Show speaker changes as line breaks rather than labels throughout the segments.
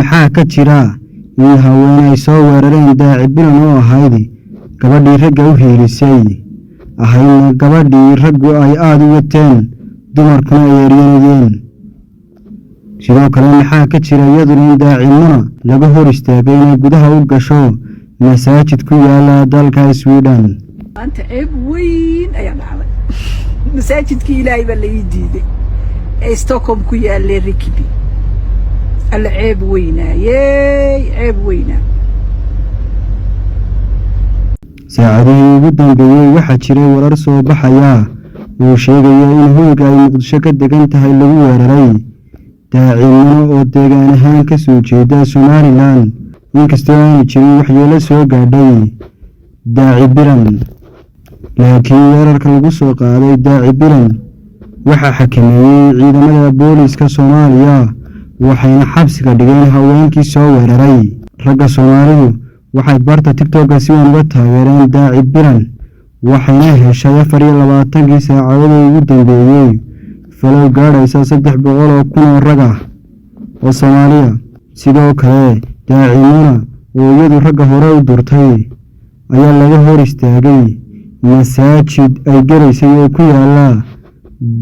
maxaa ka jira in haween ay soo weerareen daaci bilan oo ahayd gabadhii ragga u hiilisay ahayna gabadhii raggu ay aad u wateen dumarkuna ay eeryanayeen sidoo kale maxaa ka jira iyaduna in daacimuna laga hor istaagay inay gudaha u gasho masaajid ku yaala dalka Sweden
anta ceeb weyn ayaa dhacday masaajidkii Ilaahay baa la ii diiday ee Stockholm ku yaala Rikibi العيب وينا عيب وينا
ساعدين جدا بيجي واحد شري وررسو بحياة وشيء إن هو جاي مقدشة كدجنتها اللي هو رأي داعمنا ودجان هان كسوتشي دا سوناري لان ينكستان يشري وحيلا سو قاعدي داعي برن لكن ورر كالقصو قاعدي داعي برن وحا حكمي عيدا مدى بوليس كسوماليا waxayna xabsiga dhigeen haweenkii soo weeraray ragga Soomaalidu waxay barta TikTok si weyn uga taageereen daaci bilan waxayna heshay 24 saacadood ugu dambeeyay falow gaadhaysa 300,000 rag ah oo Soomaaliya sidoo kale daacimuna oo iyadu ragga hore u durtay ayaa laga hor istaagay masaajid ay garaysay oo ku yaala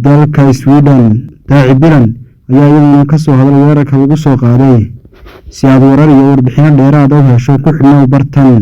dalka Sweden daaci bilan ayaa iyaduna ka soo hadlay weerarka lagu soo qaaday si aad warar iyo warbixino dheeraad ah u hesho ku xidhnow bartan